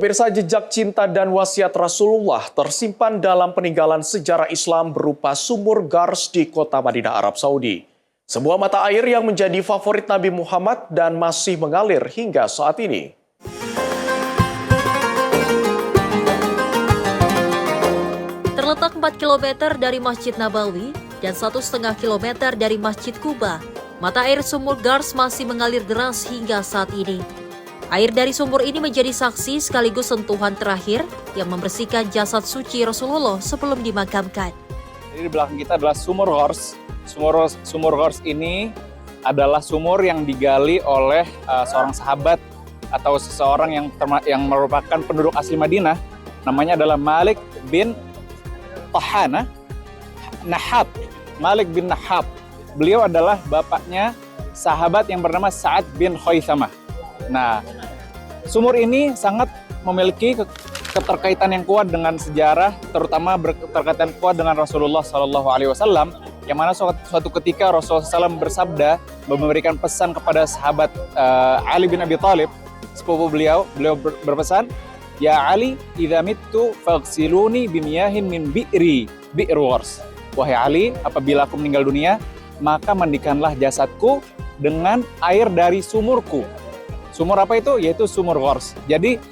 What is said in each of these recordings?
Pemirsa, jejak cinta dan wasiat Rasulullah tersimpan dalam peninggalan sejarah Islam berupa sumur Gars di kota Madinah, Arab Saudi. Sebuah mata air yang menjadi favorit Nabi Muhammad dan masih mengalir hingga saat ini. Terletak 4 km dari Masjid Nabawi dan 1,5 km dari Masjid Kuba, mata air sumur Gars masih mengalir deras hingga saat ini. Air dari sumur ini menjadi saksi sekaligus sentuhan terakhir yang membersihkan jasad suci Rasulullah sebelum dimakamkan. Jadi di belakang kita adalah sumur Gars. Sumur Gars ini adalah sumur yang digali oleh seorang sahabat atau seseorang yang merupakan penduduk asli Madinah. Namanya adalah Malik bin Tahana Nahab. Malik bin Nahab. Beliau adalah bapaknya sahabat yang bernama Sa'ad bin Khaisamah. Nah, sumur ini sangat memiliki keterkaitan yang kuat dengan sejarah, terutama berketerkaitan kuat dengan Rasulullah SAW, yang mana suatu ketika Rasulullah SAW bersabda, memberikan pesan kepada sahabat Ali bin Abi Thalib, sepupu beliau berpesan, "Ya Ali, idza mittu faghsiluni bimiyahin min bi'ri Gars." Wahai Ali, apabila aku meninggal dunia, maka mandikanlah jasadku dengan air dari sumurku. Sumur apa itu? Yaitu sumur Gars. Jadi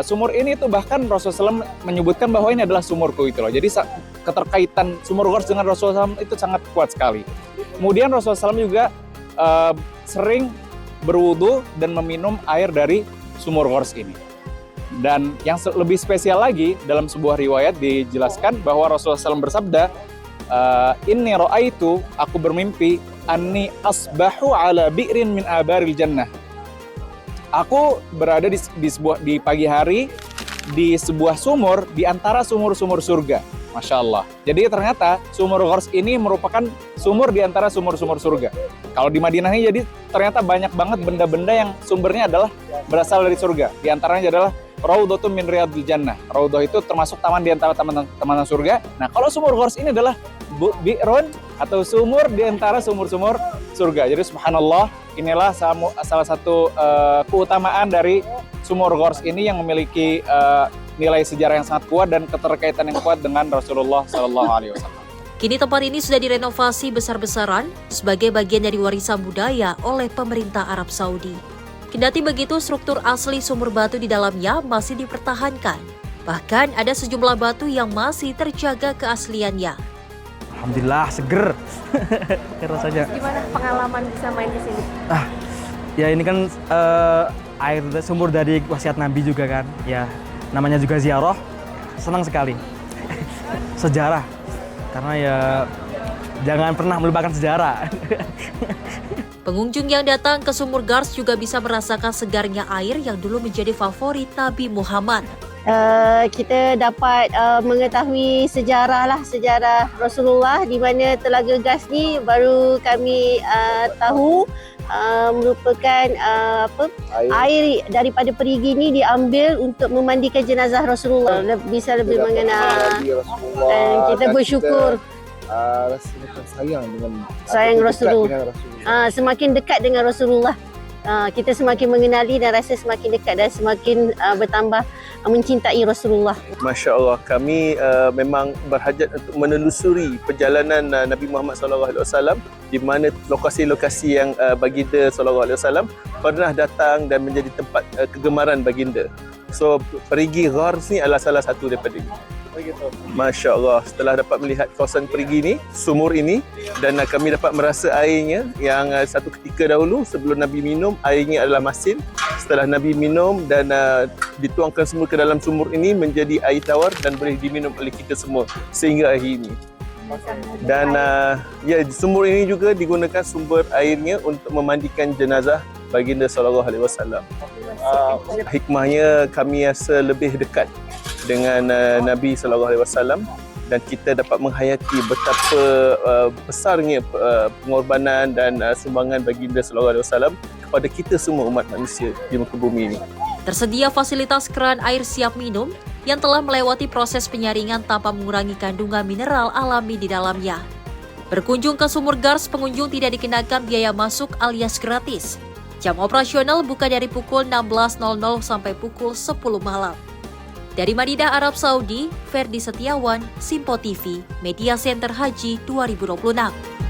sumur ini itu bahkan Rasulullah SAW menyebutkan bahwa ini adalah sumurku itu loh. Jadi keterkaitan sumur Gars dengan Rasulullah SAW itu sangat kuat sekali. Kemudian Rasulullah SAW juga sering berwudu dan meminum air dari sumur Gars ini. Dan yang lebih spesial lagi, dalam sebuah riwayat dijelaskan bahwa Rasulullah SAW bersabda, "Inni ra'aitu, aku bermimpi, anni asbahu ala bi'rin min abaril jannah." Aku berada di pagi hari di sebuah sumur di antara sumur-sumur surga. Masya Allah. Jadi ternyata sumur Gars ini merupakan sumur di antara sumur-sumur surga. Kalau di Madinah ini jadi ternyata banyak banget benda-benda yang sumbernya adalah berasal dari surga. Di antaranya adalah Raudhatun min Riyadil Jannah. Raudhah itu termasuk taman di antara taman surga. Nah, kalau sumur Gars ini adalah bi'run atau sumur di antara sumur-sumur surga. Jadi subhanallah, inilah salah satu keutamaan dari sumur Gars ini yang memiliki nilai sejarah yang sangat kuat dan keterkaitan yang kuat dengan Rasulullah SAW. Kini tempat ini sudah direnovasi besar-besaran sebagai bagian dari warisan budaya oleh pemerintah Arab Saudi. Kendati begitu, struktur asli sumur batu di dalamnya masih dipertahankan. Bahkan ada sejumlah batu yang masih terjaga keasliannya. Alhamdulillah, seger rasanya. Gimana pengalaman bisa main di sini? Ya ini kan air sumur dari wasiat Nabi juga kan. Ya namanya juga ziarah, senang sekali. Sejarah, karena ya jangan pernah melupakan sejarah. Pengunjung yang datang ke sumur Gars juga bisa merasakan segarnya air yang dulu menjadi favorit Nabi Muhammad. Kita dapat mengetahui sejarah Rasulullah, di mana Telaga Gars ni baru kami tahu merupakan air daripada perigi ni diambil untuk memandikan jenazah Rasulullah. Bisa lebih mengenal dan kita bersyukur. Rasa sayang Rasulullah. Semakin dekat dengan Rasulullah, kita semakin mengenali dan rasa semakin dekat dan semakin bertambah mencintai Rasulullah. Masya Allah, kami memang berhajat untuk menelusuri perjalanan Nabi Muhammad SAW, di mana lokasi-lokasi yang baginda SAW pernah datang dan menjadi tempat kegemaran baginda. So perigi Gars ni adalah salah satu daripada ini. Masya Allah, setelah dapat melihat kawasan perigi ni, sumur ini, dan kami dapat merasa airnya yang satu ketika dahulu sebelum Nabi minum, airnya adalah masin. Setelah Nabi minum dan dituangkan semua ke dalam sumur ini menjadi air tawar dan boleh diminum oleh kita semua sehingga hari ini. Dan sumur ini juga digunakan sumber airnya untuk memandikan jenazah baginda SAW. Hikmahnya kami rasa lebih dekat dengan Nabi SAW dan kita dapat menghayati betapa besarnya pengorbanan dan sumbangan baginda SAW kepada kita semua umat manusia di muka bumi ini. Tersedia fasilitas keran air siap minum yang telah melewati proses penyaringan tanpa mengurangi kandungan mineral alami di dalamnya. Berkunjung ke sumur Gars, pengunjung tidak dikenakan biaya masuk alias gratis. Jam operasional buka dari pukul 16.00 sampai pukul 10 malam. Dari Madinah, Arab Saudi, Ferdi Setiawan, Simpo TV, Media Center Haji 2026.